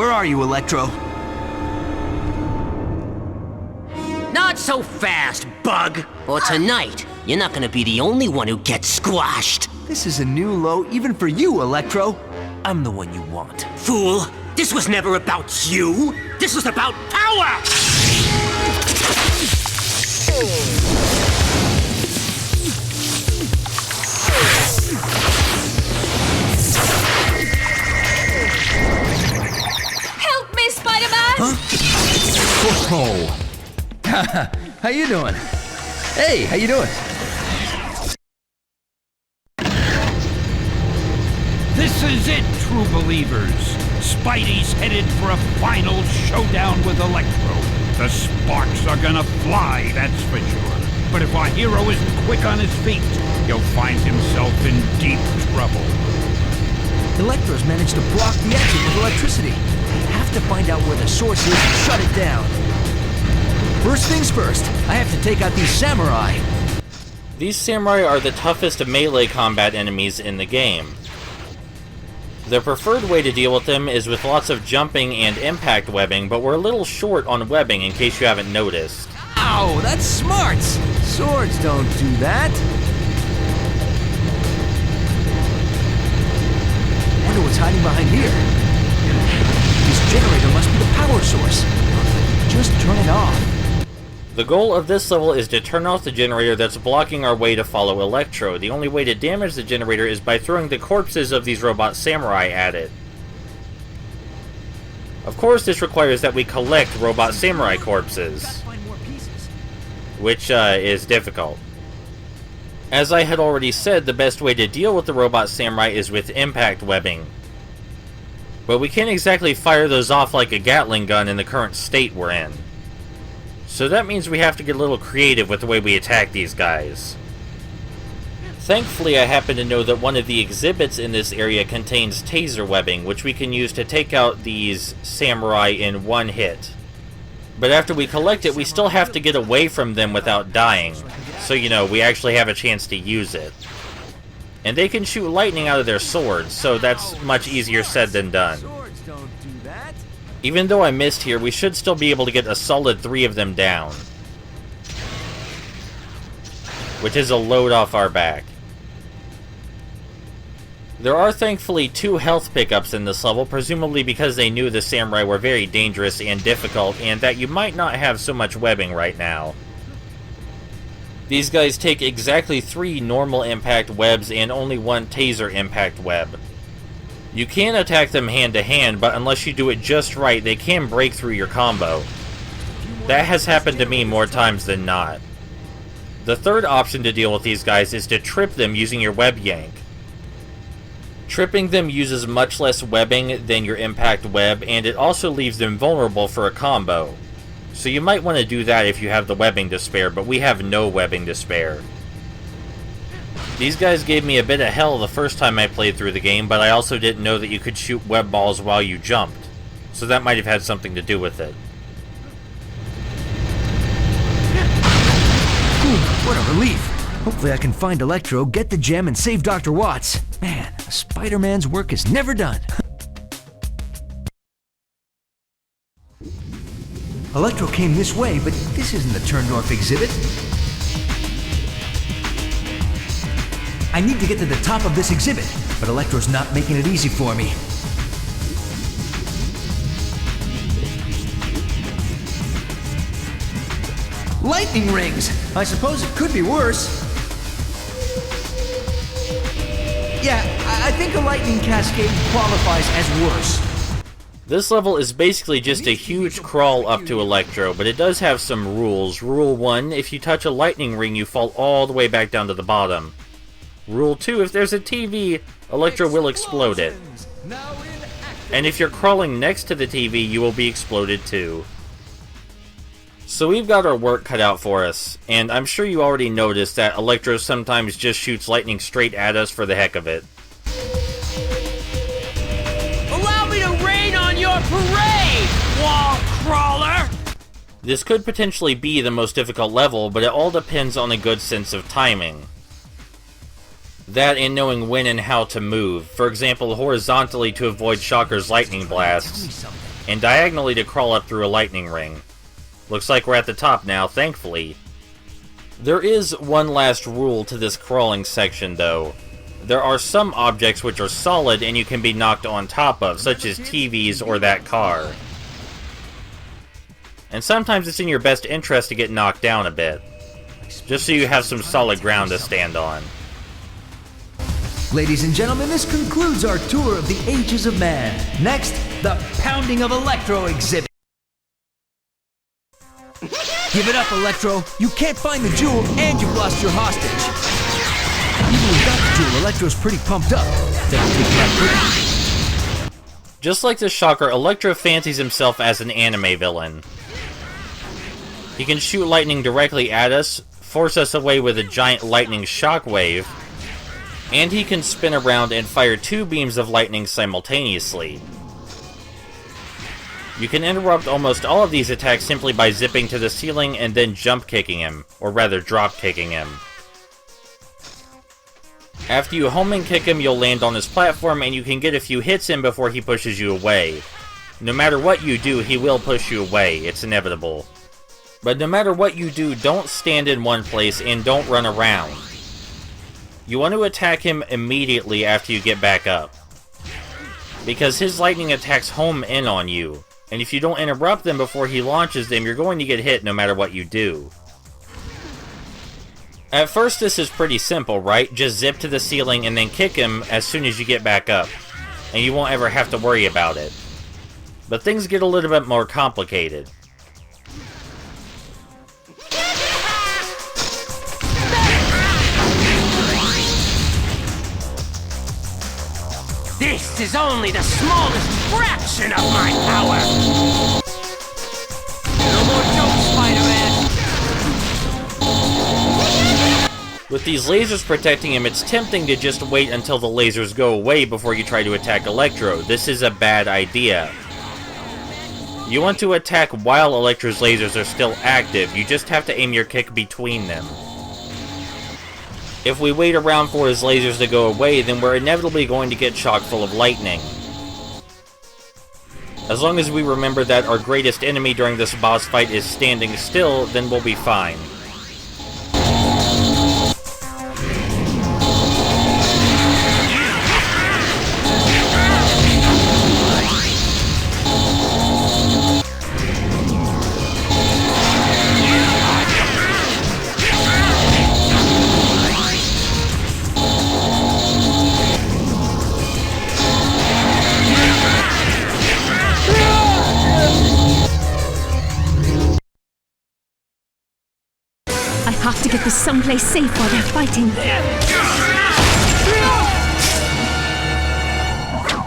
Where are you, Electro? Not so fast, Bug! Or tonight, you're not gonna be the only one who gets squashed. This is a new low even for you, Electro. I'm the one you want. Fool! This was never about you! This was about power! Help me, Spider-Man! Huh? Oh. How you doing? Hey, how you doing? This is it, true believers. Spidey's headed for a final showdown with Electro. The sparks are gonna fly, that's for sure. But if our hero isn't quick on his feet, he'll find himself in deep trouble. Electro's managed to block the exit with electricity. I have to find out where the source is and shut it down. First things first, I have to take out these samurai. These samurai are the toughest melee combat enemies in the game. The preferred way to deal with them is with lots of jumping and impact webbing, but we're a little short on webbing in case you haven't noticed. Ow, that's smart! Swords don't do that. Wonder what's hiding behind here. This generator must be the power source. Just turn it off. The goal of this level is to turn off the generator that's blocking our way to follow Electro. The only way to damage the generator is by throwing the corpses of these robot samurai at it. Of course, this requires that we collect robot samurai corpses, which is difficult. As I had already said, the best way to deal with the robot samurai is with impact webbing. But we can't exactly fire those off like a Gatling gun in the current state we're in. So that means we have to get a little creative with the way we attack these guys. Thankfully, I happen to know that one of the exhibits in this area contains taser webbing, which we can use to take out these samurai in one hit. But after we collect it, we still have to get away from them without dying. So, you know, we actually have a chance to use it. And they can shoot lightning out of their swords, so that's much easier said than done. Even though I missed here, we should still be able to get a solid 3 of them down. Which is a load off our back. There are thankfully 2 health pickups in this level, presumably because they knew the samurai were very dangerous and difficult, and that you might not have so much webbing right now. These guys take exactly 3 normal impact webs and only 1 taser impact web. You can attack them hand to hand, but unless you do it just right, they can break through your combo. That has happened to me more times than not. The third option to deal with these guys is to trip them using your web yank. Tripping them uses much less webbing than your impact web, and it also leaves them vulnerable for a combo. So you might want to do that if you have the webbing to spare, but we have no webbing to spare. These guys gave me a bit of hell the first time I played through the game, but I also didn't know that you could shoot web balls while you jumped. So that might have had something to do with it. Whew, what a relief. Hopefully I can find Electro, get the gem, and save Dr. Watts. Man, a Spider-Man's work is never done. Electro came this way, but this isn't the Turn North exhibit. I need to get to the top of this exhibit, but Electro's not making it easy for me. Lightning rings! I suppose it could be worse. Yeah, I think a lightning cascade qualifies as worse. This level is basically just a huge crawl up to Electro, but it does have some rules. Rule 1, if you touch a lightning ring, you fall all the way back down to the bottom. Rule 2, if there's a TV, Electro will explode it. And if you're crawling next to the TV, you will be exploded too. So we've got our work cut out for us, and I'm sure you already noticed that Electro sometimes just shoots lightning straight at us for the heck of it. Allow me to rain on your parade, wall crawler! This could potentially be the most difficult level, but it all depends on a good sense of timing. That and knowing when and how to move. For example, horizontally to avoid Shocker's lightning blasts, and diagonally to crawl up through a lightning ring. Looks like we're at the top now, thankfully. There is one last rule to this crawling section, though. There are some objects which are solid and you can be knocked on top of, such as TVs or that car. And sometimes it's in your best interest to get knocked down a bit, just so you have some solid ground to stand on. Ladies and gentlemen, this concludes our tour of the Ages of Man. Next, the Pounding of Electro exhibit. Give it up, Electro. You can't find the jewel, and you've lost your hostage. Even without the jewel, Electro's pretty pumped up. Then I'll take you out quickly. Just like the Shocker, Electro fancies himself as an anime villain. He can shoot lightning directly at us, force us away with a giant lightning shockwave, and he can spin around and fire 2 beams of lightning simultaneously. You can interrupt almost all of these attacks simply by zipping to the ceiling and then jump kicking him, or rather drop kicking him. After you homing kick him, you'll land on his platform and you can get a few hits in before he pushes you away. No matter what you do, he will push you away, it's inevitable. But no matter what you do, don't stand in one place and don't run around. You want to attack him immediately after you get back up, because his lightning attacks home in on you, and if you don't interrupt them before he launches them, you're going to get hit no matter what you do. At first this is pretty simple, right? Just zip to the ceiling and then kick him as soon as you get back up, and you won't ever have to worry about it. But things get a little bit more complicated. This is only the smallest fraction of my power! No more jokes, Spider-Man! With these lasers protecting him, it's tempting to just wait until the lasers go away before you try to attack Electro. This is a bad idea. You want to attack while Electro's lasers are still active, you just have to aim your kick between them. If we wait around for his lasers to go away, then we're inevitably going to get chock full of lightning. As long as we remember that our greatest enemy during this boss fight is standing still, then we'll be fine. I have to get this someplace safe while they're fighting.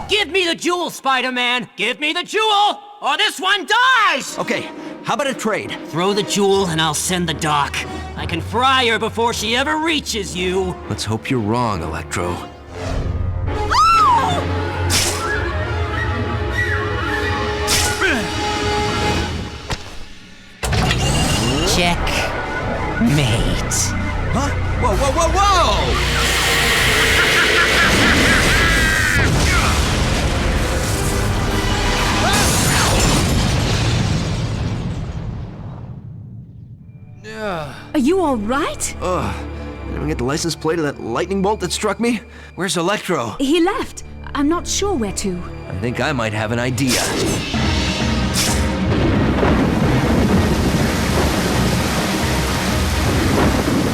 Give me the jewel, Spider-Man! Give me the jewel, or this one dies! Okay, how about a trade? Throw the jewel and I'll send the doc. I can fry her before she ever reaches you. Let's hope you're wrong, Electro. Checkmate. Huh? Whoa, whoa, whoa, whoa! Are you all right? Did I get the license plate of that lightning bolt that struck me? Where's Electro? He left. I'm not sure where to. I think I might have an idea.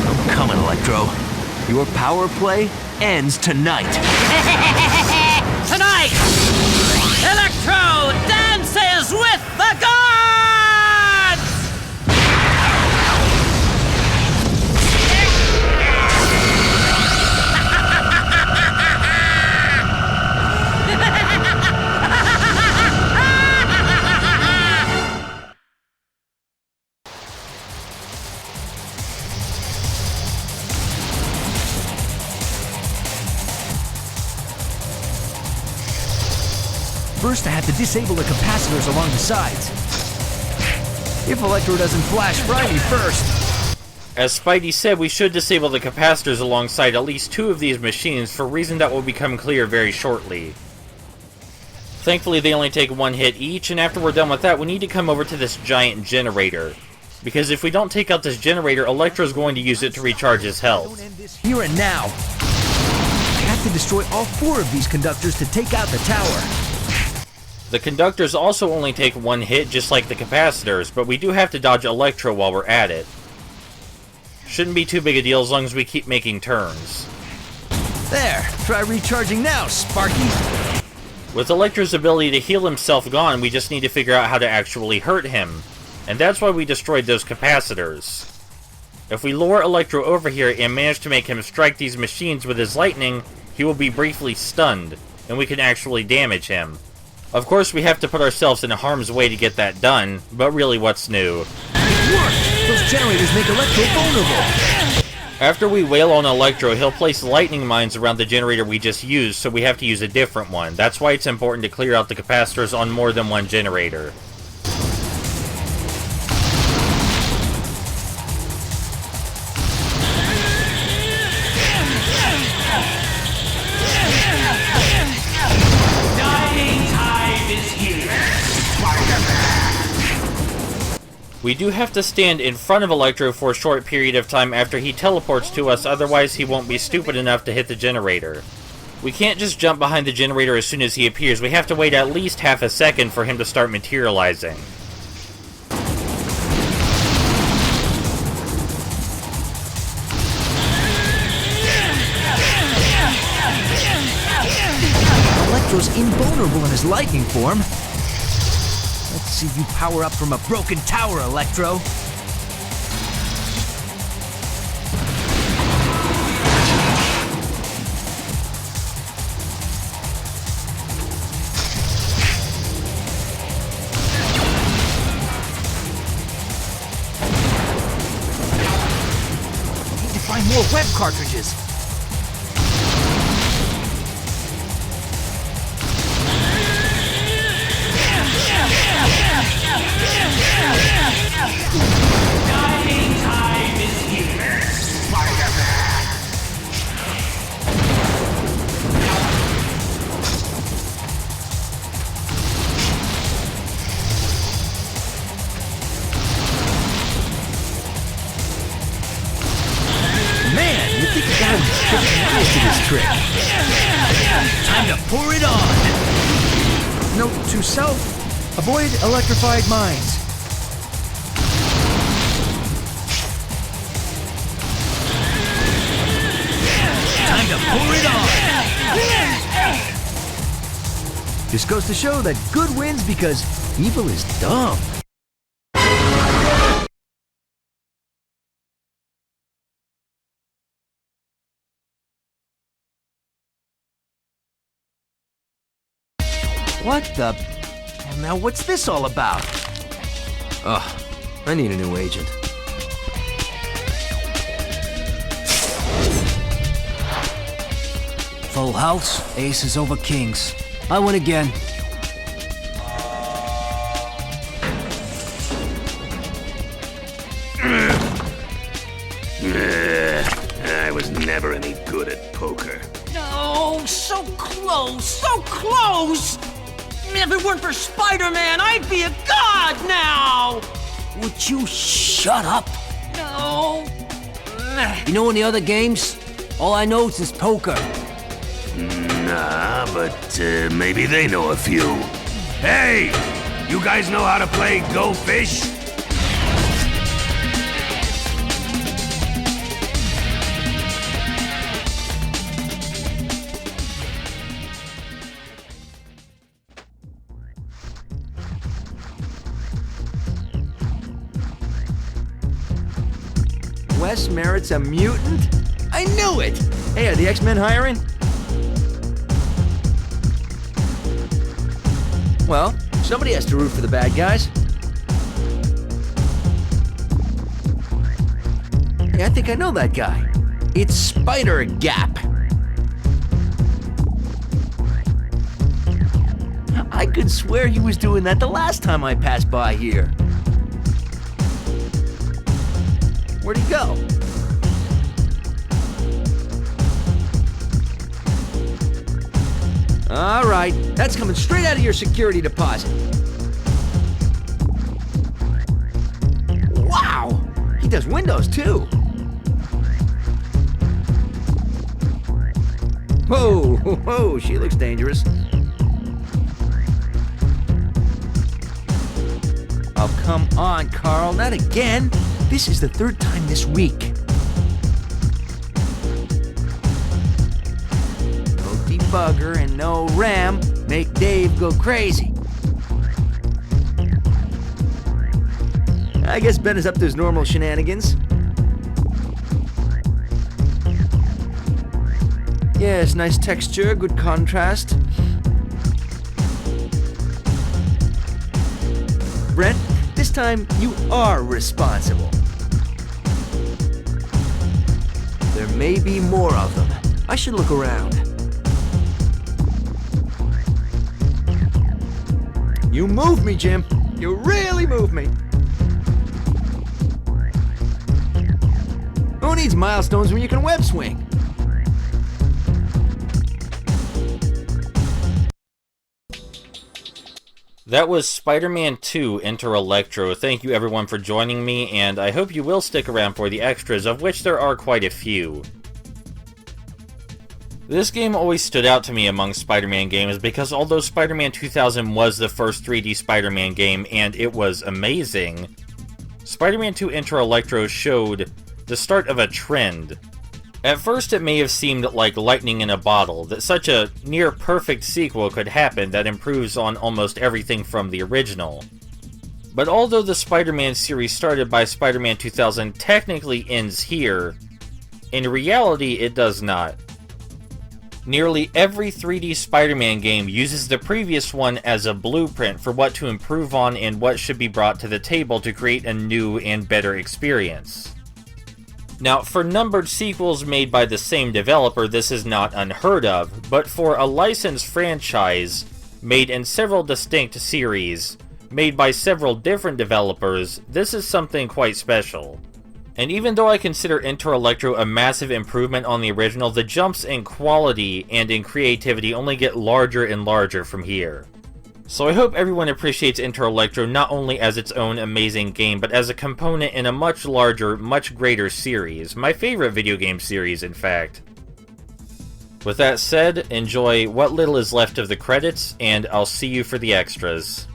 I'm coming, Electro. Your power play ends tonight. Tonight, Electro dances with the gods! First, I have to disable the capacitors along the sides. If Electro doesn't flash Friday first. As Spidey said, we should disable the capacitors alongside at least 2 of these machines for a reason that will become clear very shortly. Thankfully, they only take one hit each, and after we're done with that, we need to come over to this giant generator. Because if we don't take out this generator, Electro's going to use it to recharge his health. Here and now. I have to destroy all 4 of these conductors to take out the tower. The conductors also only take one hit, just like the capacitors, but we do have to dodge Electro while we're at it. Shouldn't be too big a deal as long as we keep making turns. There, try recharging now, Sparky. With Electro's ability to heal himself gone, we just need to figure out how to actually hurt him. And that's why we destroyed those capacitors. If we lure Electro over here and manage to make him strike these machines with his lightning, he will be briefly stunned, and we can actually damage him. Of course, we have to put ourselves in harm's way to get that done, but really, what's new? It worked! Those generators make Electro vulnerable. After we wail on Electro, he'll place lightning mines around the generator we just used, so we have to use a different one. That's why it's important to clear out the capacitors on more than one generator. We do have to stand in front of Electro for a short period of time after he teleports to us, otherwise he won't be stupid enough to hit the generator. We can't just jump behind the generator as soon as he appears, we have to wait at least half a second for him to start materializing. Electro's invulnerable in his lightning form. Let's see you power up from a broken tower, Electro. Need to find more web cartridges. Dying time is here, Spider-Man! Man, you think you got him pretty nice to this trick. Time to pour it on! Note to self, avoid electrified mines. Time to pour it on! Just goes to show that good wins because evil is dumb. What the... Now what's this all about? Ugh, I need a new agent. Full house, aces over kings. I win again. I was never any good at poker. No, so close, so close! If it weren't for Spider-Man, I'd be a god now! Would you shut up? No. You know any other games? All I know is poker. Nah, but maybe they know a few. Hey! You guys know how to play Go Fish? Wes Merritt's a mutant? I knew it! Hey, are the X-Men hiring? Well, somebody has to root for the bad guys. Hey, I think I know that guy. It's Spider Gap. I could swear he was doing that the last time I passed by here. Where'd he go? All right, that's coming straight out of your security deposit. Wow, he does windows too. Whoa, whoa, she looks dangerous. Oh, come on, Carl, not again. This is the third time this week. No debugger and no RAM make Dave go crazy. I guess Ben is up to his normal shenanigans. Yes, nice texture, good contrast. Brent, this time you are responsible. There may be more of them. I should look around. You move me, Jim. You really move me. Who needs milestones when you can web swing? That was Spider-Man 2 Enter Electro. Thank you everyone for joining me, and I hope you will stick around for the extras, of which there are quite a few. This game always stood out to me among Spider-Man games because although Spider-Man 2000 was the first 3D Spider-Man game and it was amazing, Spider-Man 2 Enter Electro showed the start of a trend. At first it may have seemed like lightning in a bottle, that such a near-perfect sequel could happen that improves on almost everything from the original. But although the Spider-Man series started by Spider-Man 2000 technically ends here, in reality it does not. Nearly every 3D Spider-Man game uses the previous one as a blueprint for what to improve on and what should be brought to the table to create a new and better experience. Now, for numbered sequels made by the same developer, this is not unheard of, but for a licensed franchise made in several distinct series, made by several different developers, this is something quite special. And even though I consider Enter Electro a massive improvement on the original, the jumps in quality and in creativity only get larger and larger from here. So I hope everyone appreciates Enter Electro not only as its own amazing game, but as a component in a much larger, much greater series. My favorite video game series, in fact. With that said, enjoy what little is left of the credits, and I'll see you for the extras.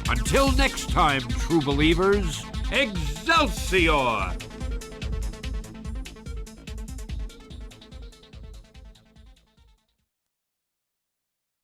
Until next time, true believers, Excelsior!